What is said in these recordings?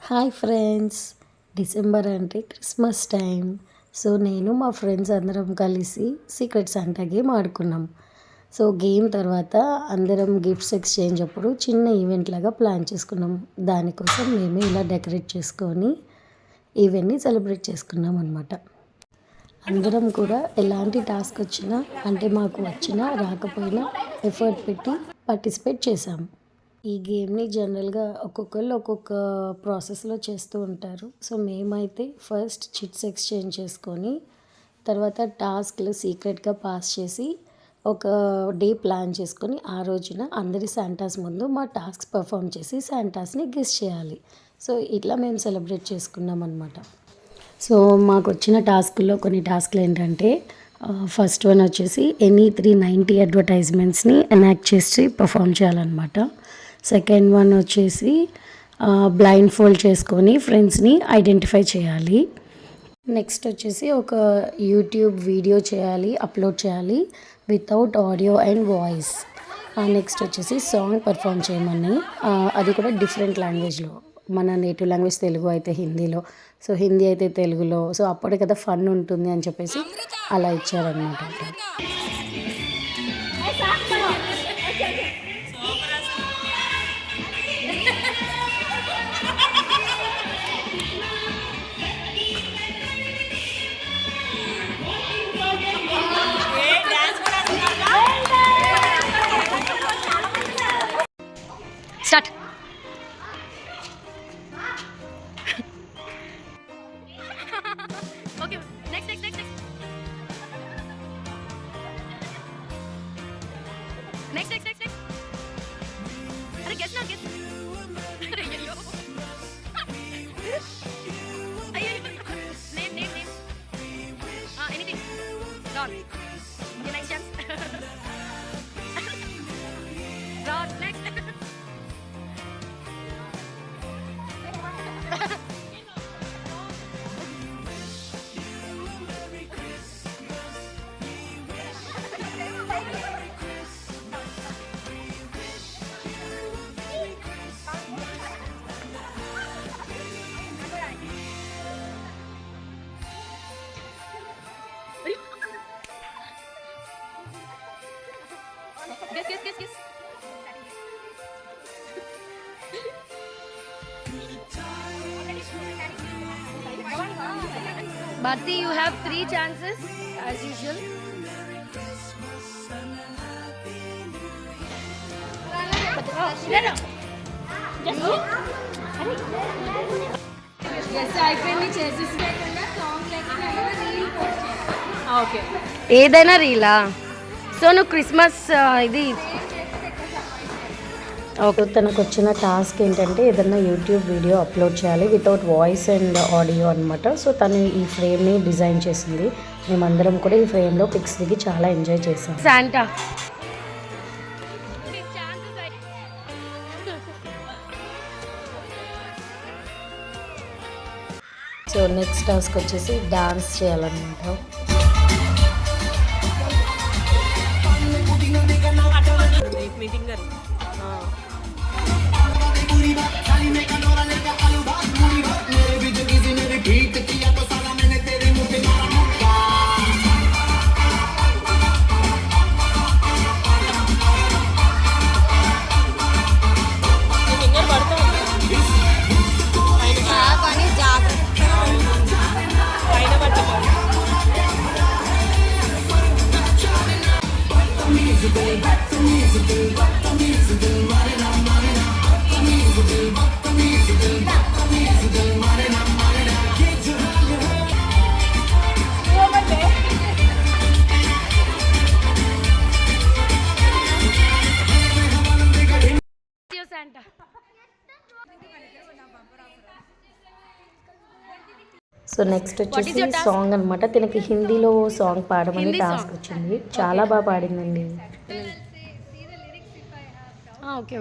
Hi friends, December అంటే Christmas time. So నేను మా ఫ్రెండ్స్ అందరం కలిసి సీక్రెట్ శాంటా గేమ్ ఆడుకున్నాం. సో గేమ్ తర్వాత అందరం గిఫ్ట్స్ ఎక్స్చేంజ్ అప్పుడు చిన్న ఈవెంట్ లాగా ప్లాన్ చేసుకున్నాం. దానికోసం మేమే ఇలా డెకరేట్ చేసుకొని ఈవెంట్ని సెలబ్రేట్ చేసుకున్నాం అనమాట. అందరం కూడా ఎలాంటి టాస్క్ వచ్చినా అంటే మాకు వచ్చినా రాకపోయినా ఎఫర్ట్ పెట్టి పార్టిసిపేట్ చేసాము. ఈ గేమ్‌ని జనరల్‌గా ఒక్కొక్కళ్ళు ఒక్కొక్క ప్రాసెస్‌లో చేస్తూ ఉంటారు. సో, మేమైతే ఫస్ట్ చిట్స్ ఎక్స్‌చేంజ్ చేసుకొని, తర్వాత టాస్క్‌లు సీక్రెట్‌గా పాస్ చేసి, ఒక డే ప్లాన్ చేసుకొని, ఆ రోజున అందరి శాంటాస్ ముందు మా టాస్క్స్ పెర్ఫార్మ్ చేసి శాంటాస్‌ని గెస్ చేయాలి. సో, ఇట్లా మేము సెలబ్రేట్ చేసుకున్నామనమాట. సో, మాకొచ్చిన టాస్కుల్లో కొన్ని టాస్క్‌లు ఏంటంటే, ఫస్ట్ వన్ వచ్చేసి ఎనీ 390 అడ్వర్టైజ్మెంట్స్‌ని ఎనాక్ట్ చేసి పెర్ఫార్మ్ చేయాలన్నమాట. సెకండ్ వన్ వచ్చేసి బ్లైండ్ ఫోల్డ్ చేసుకొని ఫ్రెండ్స్ని ఐడెంటిఫై చేయాలి. నెక్స్ట్ వచ్చేసి ఒక యూట్యూబ్ వీడియో చేయాలి, అప్లోడ్ చేయాలి without audio and voice. Next వచ్చేసి సాంగ్ పర్ఫామ్ చేయమని, అది కూడా డిఫరెంట్ లాంగ్వేజ్లో. మన నేటివ్ లాంగ్వేజ్ తెలుగు అయితే హిందీలో, సో హిందీ అయితే తెలుగులో. సో అప్పుడే కదా ఫన్ ఉంటుంది అని చెప్పేసి అలా ఇచ్చారనమాట. Start. Okay, next. Next. Arey, guess. Arey, yo. Name. Anything. Dog. Okay, next chance. Dog, next. Guess. Bharti, you have 3 chances as usual. ఏదైనా రీలా? సో నువ్వు క్రిస్మస్ ఇది ఓకే. తనకు వచ్చిన టాస్క్ ఏంటంటే ఏదన్నా యూట్యూబ్ వీడియో అప్లోడ్ చేయాలి వితౌట్ వాయిస్ అండ్ ఆడియో అనమాట. So తను ఈ ఫ్రేమ్ని డిజైన్ చేసింది. మేమందరం కూడా ఈ ఫ్రేమ్లో పిక్స్ దిగి చాలా ఎంజాయ్ చేసాం. శాంటా సో నెక్స్ట్ టాస్క్ వచ్చేసి డాన్స్ చేయాలన్నమాట. సో నెక్స్ట్ వచ్చేసి సాంగ్ అనమాట. తనకి హిందీలో సాంగ్ పాడమని టాస్క్ వచ్చింది. చాలా బాగా పాడిందండి. Okay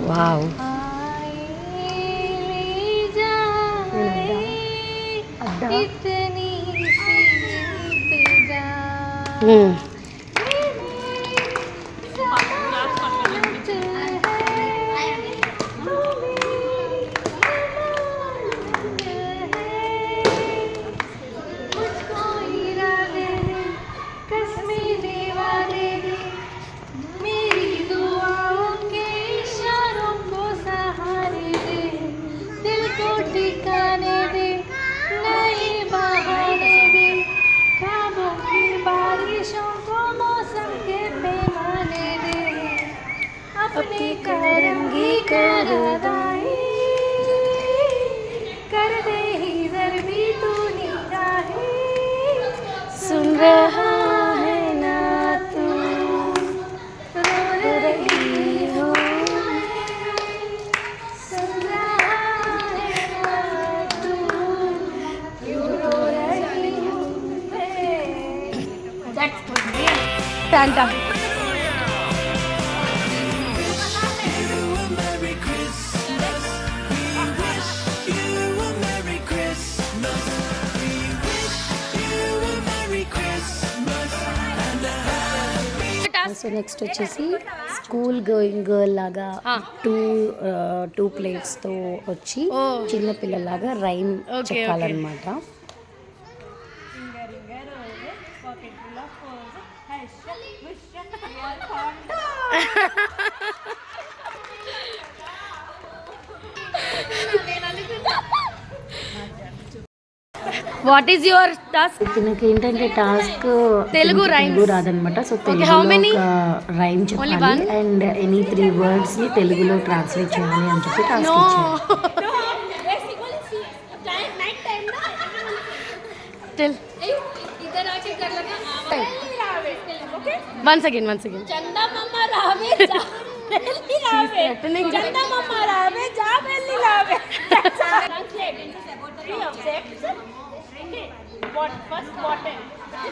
wow. इतनी अपने करंगी करदाई कर दे इधर भी तू निगाहे सुन रहा है ना तू रो रही हो सुन रहा है ना तू क्यों रो रही हूँ That's good. Santa. So next వచ్చేసి స్కూల్ గోయింగ్ గర్ల్ లాగా టూ ప్లేట్స్తో వచ్చి చిన్న పిల్లలాగా rhyme చెప్పాలన్నమాట. What is your task? నాకు ఏంటంటే టాస్క్ తెలుగు రాదనమాట. సో తెలుగులో ఒక రైమ్ చెప్పాలి అండ్ ఎనీ 3 words ని తెలుగులో ట్రాన్స్లేట్ చేయాలి అని చెప్పి టాస్క్ ఇచ్చారు. Once again. Chanda mama rave ja belli rave. Chanda mama rave ja belli rave. Translate. Three objects. What first bottle.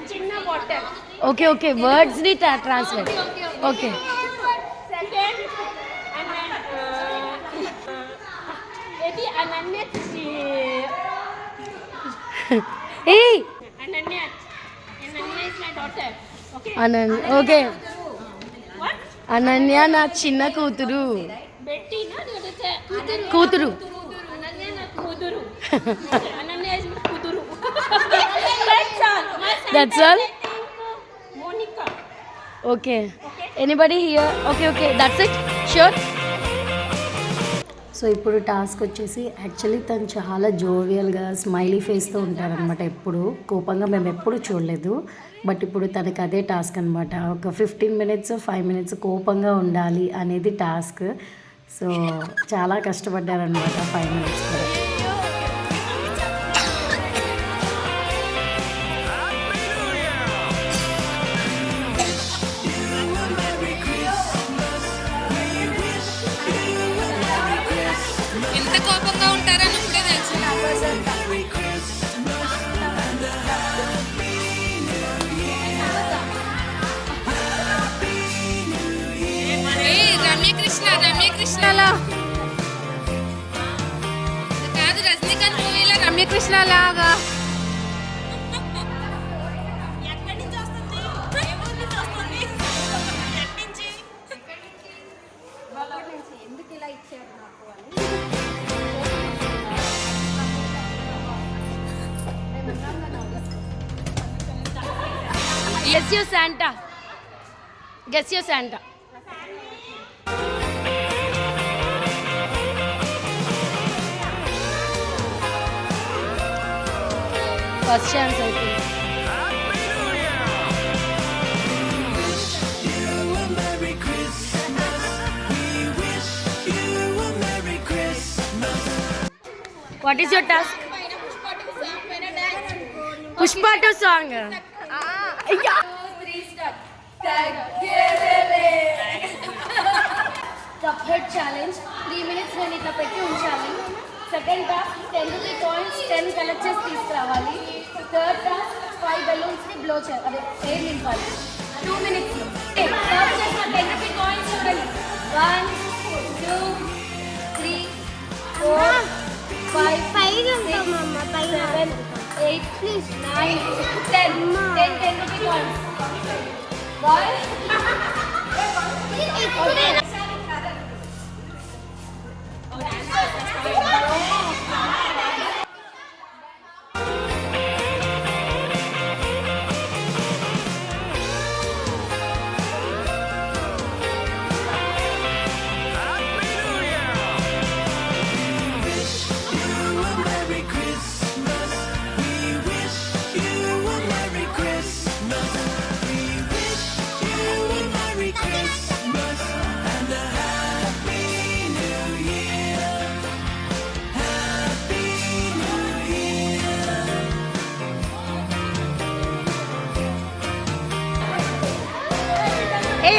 Chinna bottle. Okay. Words ni translate. Okay. Second edi Ananya. Hey. Ananya is my daughter. Okay Ananya నా చిన్న కూతురు. కూతురు that's all. Okay anybody here? Okay that's it. Sure. So ఇప్పుడు task వచ్చేసి actually తను చాలా జోవియల్గా smiley ఫేస్తో ఉంటారనమాట. ఎప్పుడు కోపంగా మేము ఎప్పుడు చూడలేదు. బట్ ఇప్పుడు తనకి అదే టాస్క్ అనమాట. ఒక 15 minutes 5 minutes కోపంగా ఉండాలి అనేది టాస్క్. సో చాలా కష్టపడ్డారనమాట 5 minutes కూడా. ఎంత కోపంగా ఉంటారని ఇప్పుడే తెలుసు. రమ్యకృష్ణలా కాదు, రజనీకాంత్ మూవీలో రమ్యకృష్ణ లాగా. Guess your Santa. Guess your Santa. First chance I think. What is your task? Pushpa 2 song. Yeah. 3 start. Cuphead challenge. 3 minutes నేను ఇట్లా పెట్టి ఉంచాలి. Second task 10 rupee coins 10 collect చేసి తీసుకురావాలి. థర్డ్ టాస్క్ 5 బెలూన్స్ ని బ్లో చేయాలి, అదే ఎయిర్ నింపాలి 2 minutes లో. టాస్క్ చేసిన 10 రూపీ కాయిన్స్ చూడండి. 1 2 3 4 5 7 8 8, 9, 10. 10 rupee coins. Boy.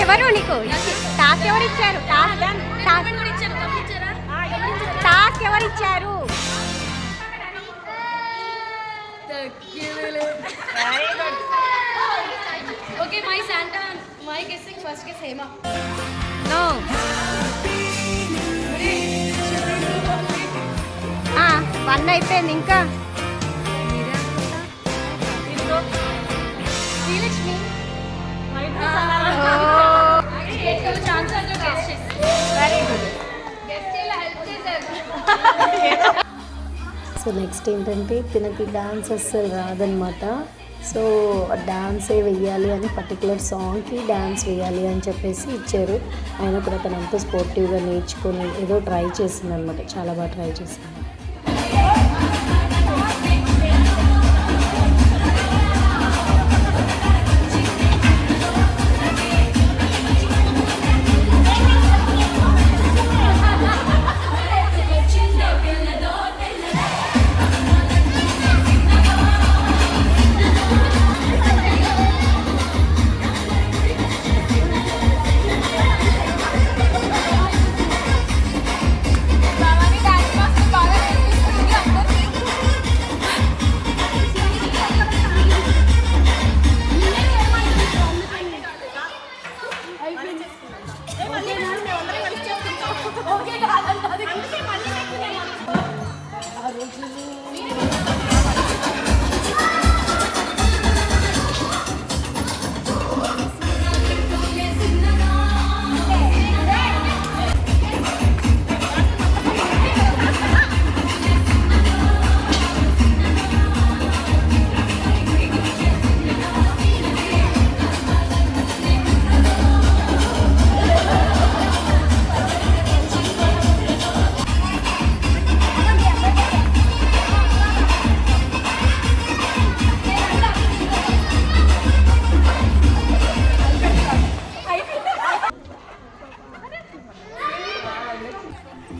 ఎవరు నీకు టాస్క్ ఎవరు ఇచ్చారు? టాస్క్ ఎవరు ఇచ్చారు? Okay, my Santa, my guessing first guess Hema. No. One అయిపోయింది ఇంకా. Srilakshmi. Get your chance at your guesses. Very good. Guess cheyala help chesaru. So next ఏంటంటే తినకి డాన్స్ అస్సలు రాదనమాట. సో డాన్సే వెయ్యాలి అని పర్టికులర్ సాంగ్కి డాన్స్ వేయాలి అని చెప్పేసి ఇచ్చారు. అయినా కూడా తను ఎంతో స్పోర్టివ్గా నేర్చుకొని ఏదో ట్రై చేసింది అనమాట. చాలా బాగా ట్రై చేసింది.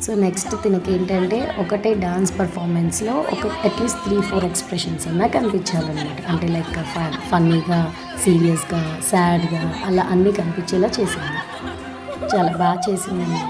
సో నెక్స్ట్ తినకి ఏంటంటే ఒకటే డాన్స్ పర్ఫార్మెన్స్లో అట్లీస్ట్ 3-4 ఎక్స్ప్రెషన్స్ అన్నా కనిపించాలన్నమాట. అంటే లైక్ ఫన్నీగా, సీరియస్గా, సాడ్గా అలా అన్నీ కనిపించేలా చేసింది. చాలా బాగా చేసిందండి.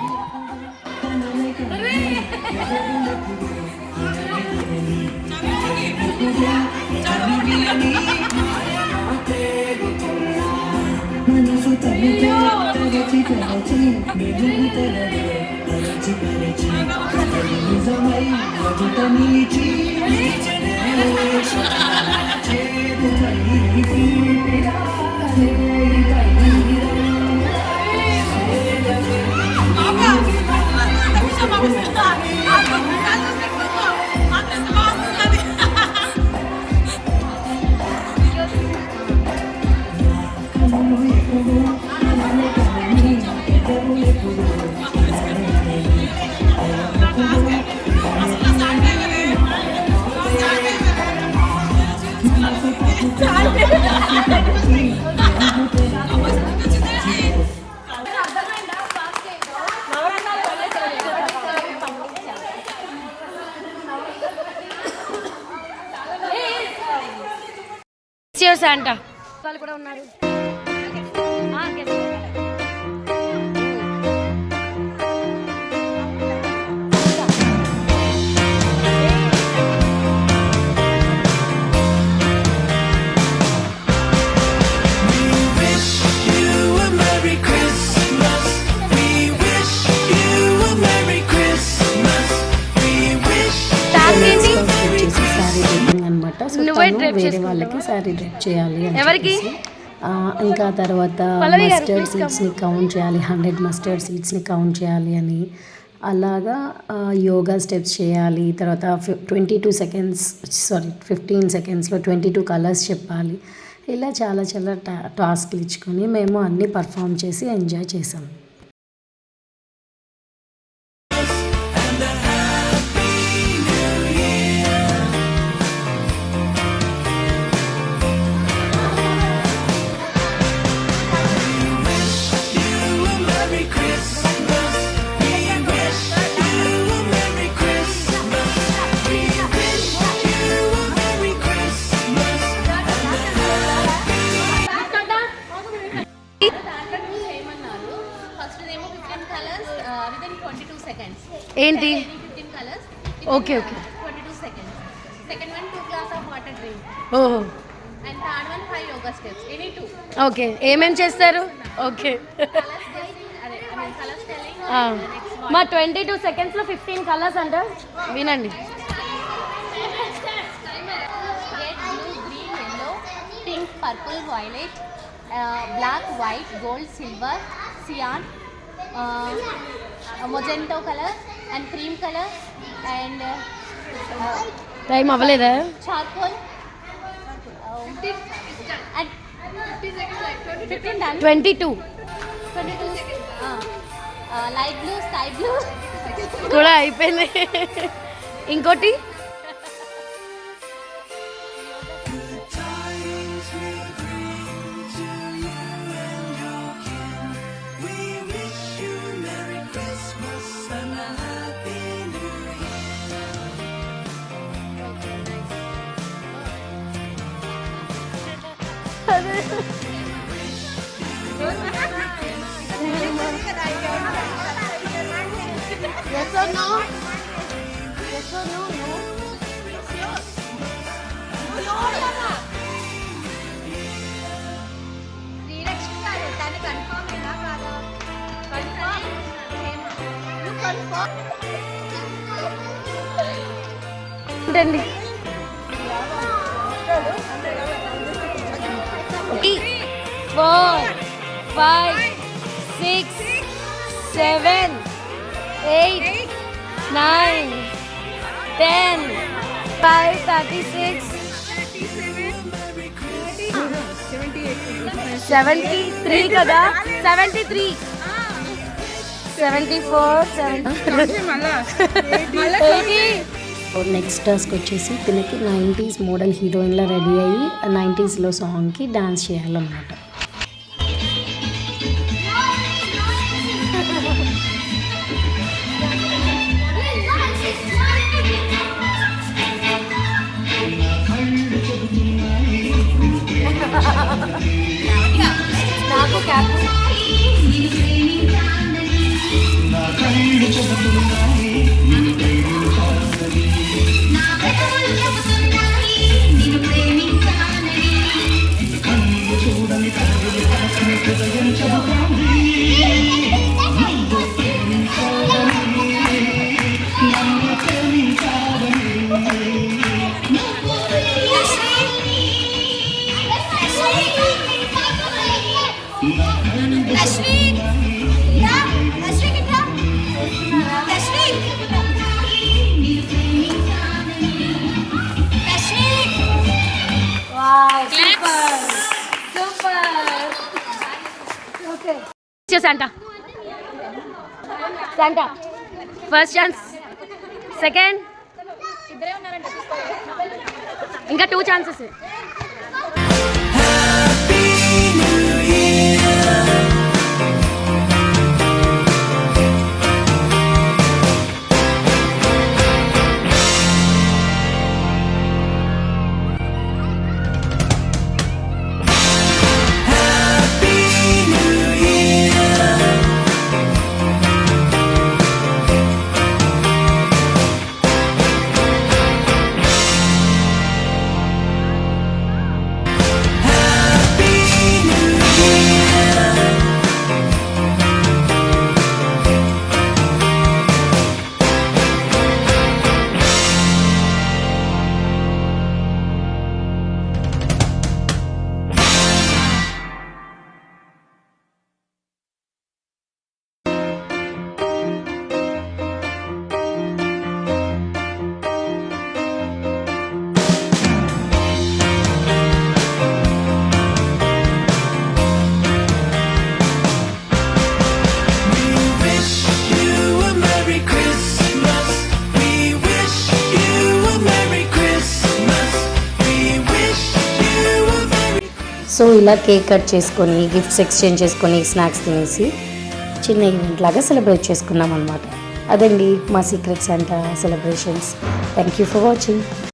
శాంటా వాళ్ళు కూడా ఉన్నారు. వాళ్ళకి శారీ డ్రెప్ చేయాలి అని ఎవరికి? చెప్పేసి. ఇంకా తర్వాత పల్లవి గారు, మస్టర్డ్ please come. సీడ్స్ని కౌంట్ చేయాలి, 100 మస్టర్డ్ సీడ్స్ని కౌంట్ చేయాలి అని. అలాగా యోగా స్టెప్స్ చేయాలి. తర్వాత 22 సెకండ్స్ 15 సెకండ్స్లో 22 కలర్స్ చెప్పాలి. ఇలా చాలా చాలా టాస్క్లు ఇచ్చుకొని మేము అన్నీ పర్ఫామ్ చేసి ఎంజాయ్ చేసాం. ఏంటి? 15 colours. Okay okay. 22 seconds. Second one 2 glass of water drink. ఓహో And third one 5 yoga steps. Any 2. Okay. ఏమేం చేస్తారు? Okay. Colors guessing. Colors telling. Next one. మా 22 సెకండ్స్లో 15 కలర్స్ అంట. వినండి. Red, blue, green, yellow, pink, purple, violet, black, white, gold, silver, cyan, magenta color and cream color and time అవ్వలేదా? charcoal and 15 done. 22 22 light blue, sky blue. కూడా అయిపోయింది. ఇంకోటి yes or no? Yes or no? No. ఏంటండి? 4 5 6 7 8 9 10 5 36 73 కదా, 73 74 80. Next task వచ్చేసి తినకి 90s model హీరోయిన్లా ready అయ్యి 90sలో సాంగ్కి dance చేయాలన్నమాట. నాకు cap Santa Santa first chance, second, ఇంకా 2 ఛాన్సెస్. సో ఇలా కేక్ కట్ చేసుకొని గిఫ్ట్స్ ఎక్స్చేంజ్ చేసుకొని స్నాక్స్ తినేసి చిన్న ఈవెంట్ లాగా సెలబ్రేట్ చేసుకున్నాం అనమాట. అదండి మా secret Santa celebrations. Thank you for watching.